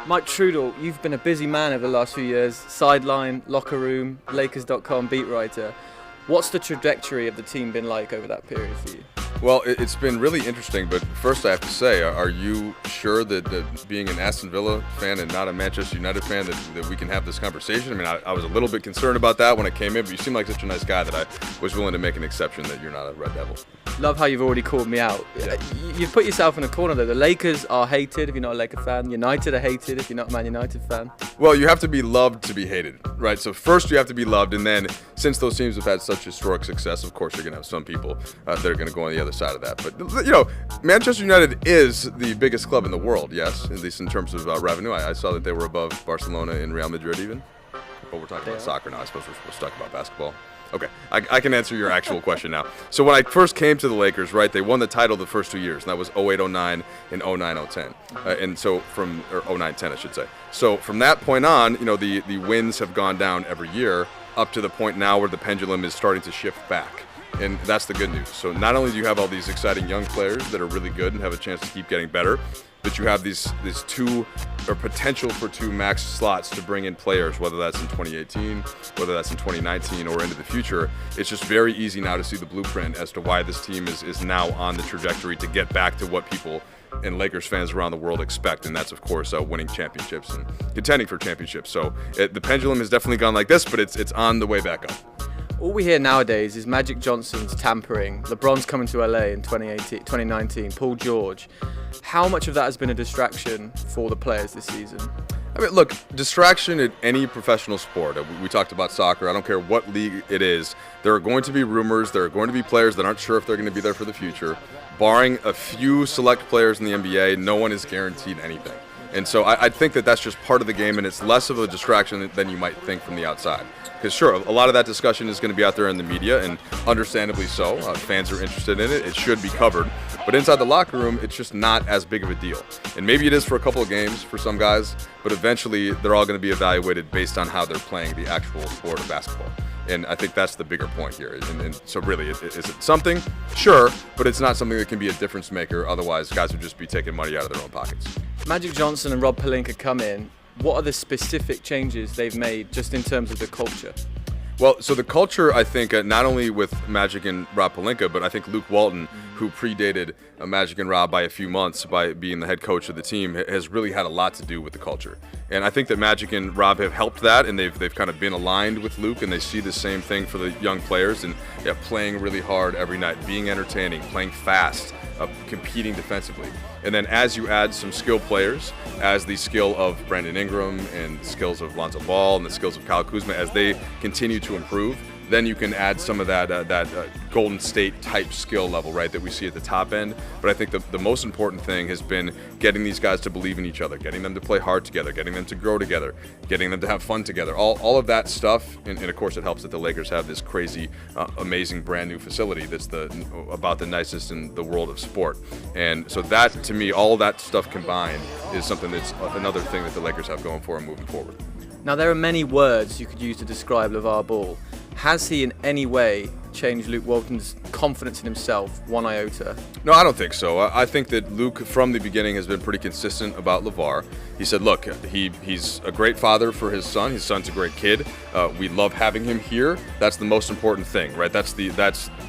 Mike Trudell, you've been a busy man over the last few years, sideline, locker room, Lakers.com beat writer. What's the trajectory of the team been like over that period for you? Well, it's been really interesting, but first I have to say, are you sure that being an Aston Villa fan and not a Manchester United fan, that we can have this conversation? I mean, I was a little bit concerned about that when I came in, but you seem like such a nice guy that I was willing to make an exception that you're not a Red Devil. Love how you've already called me out. Yeah. You've put yourself in a corner though. The Lakers are hated if you're not a Laker fan. United are hated if you're not a Man United fan. Well, you have to be loved to be hated, right? So first you have to be loved, and then since those teams have had such historic success, of course you're going to have some people that are going to go on the other side of that. But, you know, Manchester United is the biggest club in the world, yes, at least in terms of revenue. I saw that they were above Barcelona and Real Madrid even. But we're talking about soccer now. I suppose we're supposed to talk about basketball. Okay, I can answer your actual question now. So when I first came to the Lakers, right, they won the title the first 2 years, and that was 08-09 and 09-010. And so from, or 09-10, I should say. So from that point on, you know, the wins have gone down every year up to the point now where the pendulum is starting to shift back. And that's the good news. So not only do you have all these exciting young players that are really good and have a chance to keep getting better, but you have these two, or potential for two max slots to bring in players, whether that's in 2018, whether that's in 2019, or into the future. It's just very easy now to see the blueprint as to why this team is now on the trajectory to get back to what people and Lakers fans around the world expect, and that's, of course, winning championships and contending for championships. So the pendulum has definitely gone like this, but it's on the way back up. All we hear nowadays is Magic Johnson's tampering, LeBron's coming to LA in 2019, Paul George. How much of that has been a distraction for the players this season? I mean, look, distraction in any professional sport. We talked about soccer. I don't care what league it is. There are going to be rumors. There are going to be players that aren't sure if they're going to be there for the future. Barring a few select players in the NBA, no one is guaranteed anything. And so I think that that's just part of the game, and it's less of a distraction than you might think from the outside. Because sure, a lot of that discussion is going to be out there in the media, and understandably so. Fans are interested in it. It should be covered. But inside the locker room, it's just not as big of a deal. And maybe it is for a couple of games for some guys, but eventually they're all going to be evaluated based on how they're playing the actual sport of basketball. And I think that's the bigger point here. And so really, is it something? Sure, but it's not something that can be a difference maker. Otherwise, guys would just be taking money out of their own pockets. Magic Johnson and Rob Pelinka come in. What are the specific changes they've made just in terms of the culture? Well, so the culture, I think, not only with Magic and Rob Pelinka, but I think Luke Walton, who predated Magic and Rob by a few months by being the head coach of the team, has really had a lot to do with the culture. And I think that Magic and Rob have helped that, and they've kind of been aligned with Luke, and they see the same thing for the young players, and playing really hard every night, being entertaining, playing fast, competing defensively. And then as you add some skilled players, as the skill of Brandon Ingram and the skills of Lonzo Ball and the skills of Kyle Kuzma, as they continue to improve, then you can add some of that Golden State type skill level, right, that we see at the top end. But I think the most important thing has been getting these guys to believe in each other, getting them to play hard together, getting them to grow together, getting them to have fun together. All of that stuff, and of course it helps that the Lakers have this crazy, amazing brand new facility that's about the nicest in the world of sport. And so that, to me, all that stuff combined is something that's another thing that the Lakers have going for them moving forward. Now, there are many words you could use to describe LeVar Ball. Has he in any way changed Luke Walton's confidence in himself one iota? No, I don't think so. I think that Luke, from the beginning, has been pretty consistent about LeVar. He said, look, he's a great father for his son. His son's a great kid. We love having him here. That's the most important thing, right? That's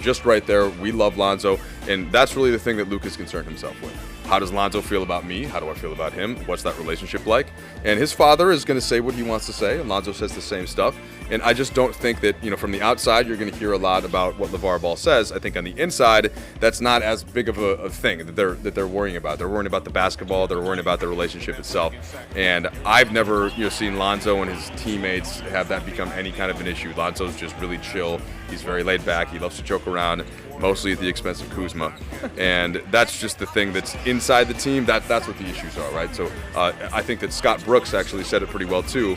just right there. We love Lonzo, and that's really the thing that Luke has concerned himself with. How does Lonzo feel about me? How do I feel about him? What's that relationship like? And his father is going to say what he wants to say, and Lonzo says the same stuff. And I just don't think that, from the outside, you're going to hear a lot about what LeVar Ball says. I think on the inside, that's not as big of a thing that they're worrying about. They're worrying about the basketball. They're worrying about the relationship itself. And I've never seen Lonzo and his teammates have that become any kind of an issue. Lonzo's just really chill. He's very laid back. He loves to joke around, mostly at the expense of Kuzma. And that's just the thing that's inside the team. That's what the issues are, right? So I think that Scott Brooks actually said it pretty well, too.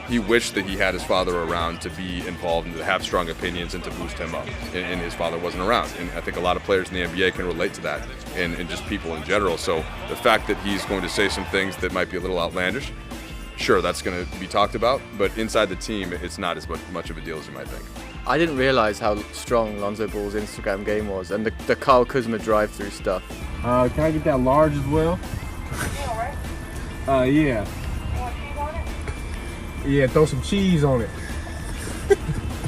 He wished that he had his father around to be involved and to have strong opinions and to boost him up. And his father wasn't around. And I think a lot of players in the NBA can relate to that, and just people in general. So the fact that he's going to say some things that might be a little outlandish, sure, that's going to be talked about. But inside the team, it's not as much of a deal as you might think. I didn't realize how strong Lonzo Ball's Instagram game was, and the Kyle Kuzma drive-through stuff. Can I get that large as well? Yeah. Yeah, throw some cheese on it.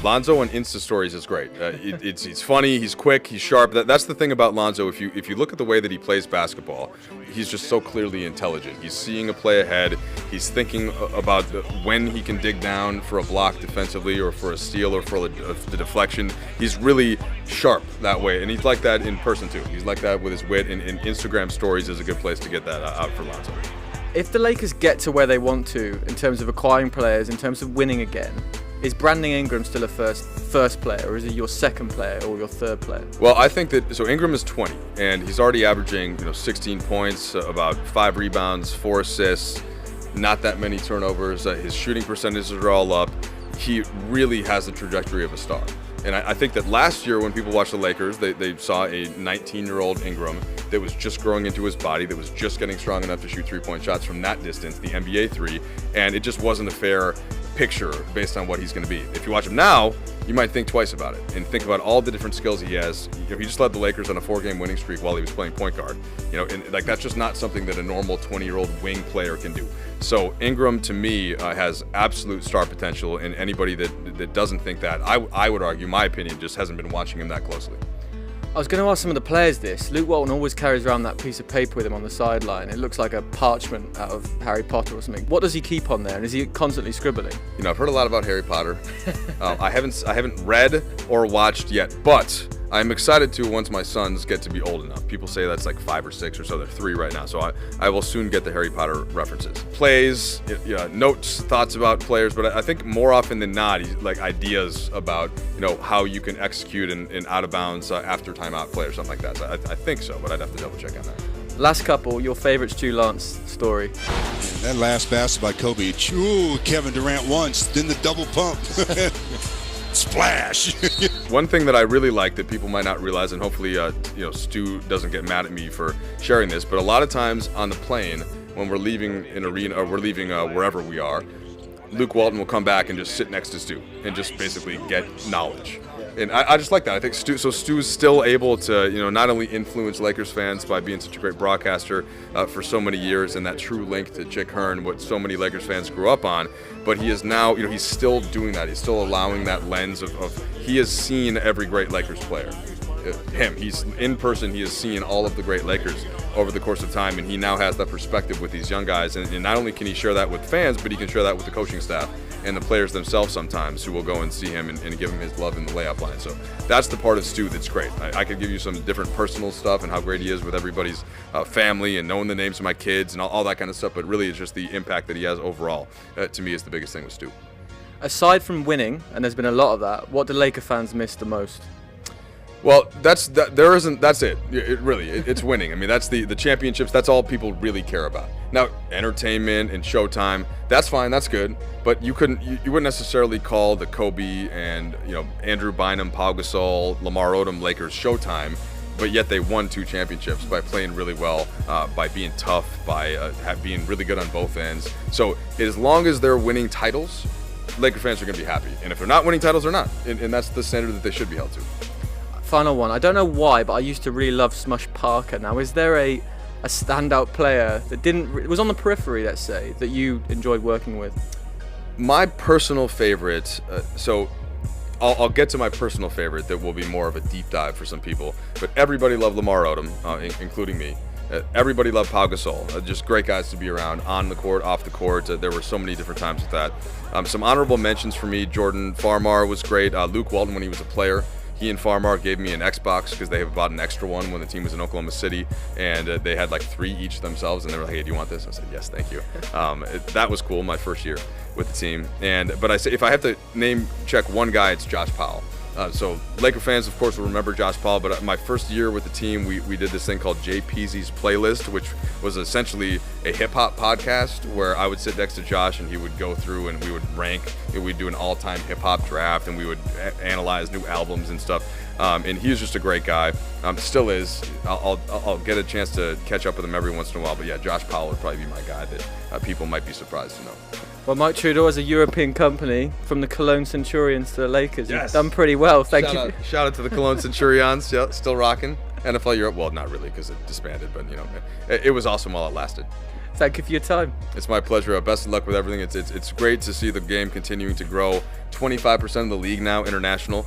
Lonzo on Insta stories is great. He's funny, he's quick, he's sharp. That's the thing about Lonzo. If you look at the way that he plays basketball, he's just so clearly intelligent. He's seeing a play ahead. He's thinking about when he can dig down for a block defensively, or for a steal, or for the deflection. He's really sharp that way, and he's like that in person too. He's like that with his wit. And Instagram stories is a good place to get that out for Lonzo. If the Lakers get to where they want to in terms of acquiring players, in terms of winning again, is Brandon Ingram still a first player, or is he your second player or your third player? Well, I think that Ingram is 20, and he's already averaging 16 points, about 5 rebounds, 4 assists, not that many turnovers. His shooting percentages are all up. He really has the trajectory of a star. And I think that last year when people watched the Lakers, they saw a 19-year-old Ingram that was just growing into his body, that was just getting strong enough to shoot three-point shots from that distance, the NBA three, and it just wasn't a fair picture based on what he's going to be. If you watch him now, you might think twice about it and think about all the different skills he has. He just led the Lakers on a 4-game winning streak while he was playing point guard. And that's just not something that a normal 20-year-old wing player can do. So Ingram, to me, has absolute star potential, and anybody that doesn't think that, I would argue, my opinion, just hasn't been watching him that closely. I was going to ask some of the players this. Luke Walton always carries around that piece of paper with him on the sideline. It looks like a parchment out of Harry Potter or something. What does he keep on there, and is he constantly scribbling? I've heard a lot about Harry Potter. I haven't read or watched yet, but I'm excited to once my sons get to be old enough. People say that's like 5 or 6 or so. They're 3 right now, so I will soon get the Harry Potter references. Plays, notes, thoughts about players, but I think more often than not, he's like ideas about how you can execute an out of bounds after timeout play or something like that. So I think so, but I'd have to double check on that. Last couple, your favorite Stu Lance story. That last pass by Kobe. Ooh, Kevin Durant once, then the double pump. Splash. One thing that I really like that people might not realize, and hopefully Stu doesn't get mad at me for sharing this, but a lot of times on the plane when we're leaving an arena, or we're leaving wherever we are, Luke Walton will come back and just sit next to Stu and just basically get knowledge. And I just like that. I think Stu's still able to, not only influence Lakers fans by being such a great broadcaster for so many years, and that true link to Chick Hearn, what so many Lakers fans grew up on, but he is now, he's still doing that. He's still allowing that lens of he has seen every great Lakers player. He's in person, he has seen all of the great Lakers over the course of time, and he now has that perspective with these young guys. And not only can he share that with fans, but he can share that with the coaching staff and the players themselves sometimes, who will go and see him and give him his love in the layup line. So that's the part of Stu that's great. I could give you some different personal stuff and how great he is with everybody's family and knowing the names of my kids and all that kind of stuff, but really it's just the impact that he has overall, to me, is the biggest thing with Stu. Aside from winning, and there's been a lot of that, what do Laker fans miss the most? Well, that's it. It's winning. I mean, that's the championships. That's all people really care about. Now, entertainment and Showtime, that's fine. That's good. But you wouldn't necessarily call the Kobe and Andrew Bynum, Pau Gasol, Lamar Odom Lakers Showtime. But yet they won 2 championships by playing really well, by being tough, by being really good on both ends. So as long as they're winning titles, Laker fans are going to be happy. And if they're not winning titles, they're not. And that's the standard that they should be held to. Final one. I don't know why, but I used to really love Smush Parker. Now, is there a standout player that was on the periphery, let's say, that you enjoyed working with? My personal favorite, so I'll get to my personal favorite that will be more of a deep dive for some people, but everybody loved Lamar Odom, including me. Everybody loved Pau Gasol. Just great guys to be around, on the court, off the court. There were so many different times with that. Some honorable mentions for me: Jordan Farmar was great. Luke Walton, when he was a player, he and Farmar gave me an Xbox because they have bought an extra one when the team was in Oklahoma City, and they had like 3 each themselves, and they were like, "Hey, do you want this?" I said, "Yes, thank you." That was cool, my first year with the team. But I say, if I have to name check one guy, it's Josh Powell. So Laker fans, of course, will remember Josh Powell, but my first year with the team, we did this thing called Jay Peasy's Playlist, which was essentially a hip-hop podcast where I would sit next to Josh and he would go through and we would rank, and we'd do an all-time hip-hop draft, and we would analyze new albums and stuff. And he was just a great guy. Still is. I'll get a chance to catch up with him every once in a while, but yeah, Josh Powell would probably be my guy that people might be surprised to know. Well, Mike Trudeau is a European company, from the Cologne Centurions to the Lakers. Yes. You've done pretty well. Thank you. Shout out to the Cologne Centurions. Yeah, still rocking. NFL Europe, well, not really because it disbanded, but it was awesome while it lasted. Thank you for your time. It's my pleasure. Best of luck with everything. It's great to see the game continuing to grow. 25% of the league now international.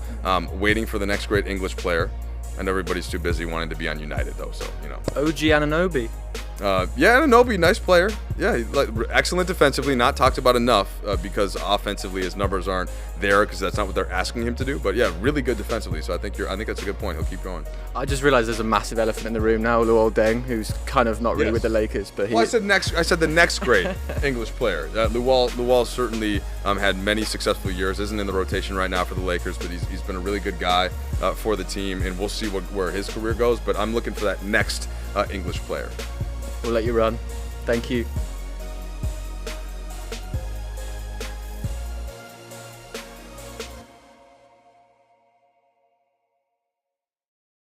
Waiting for the next great English player, and everybody's too busy wanting to be on United though. So OG Anunoby. Yeah, Anunoby, nice player. Yeah, excellent defensively, not talked about enough because offensively his numbers aren't there because that's not what they're asking him to do. But yeah, really good defensively. So I think that's a good point. He'll keep going. I just realised there's a massive elephant in the room now, Luol Deng, who's kind of not really with the Lakers, but I said the next great English player. Luol certainly had many successful years. Isn't in the rotation right now for the Lakers, but he's been a really good guy for the team, and we'll see where his career goes. But I'm looking for that next English player. We'll let you run. Thank you.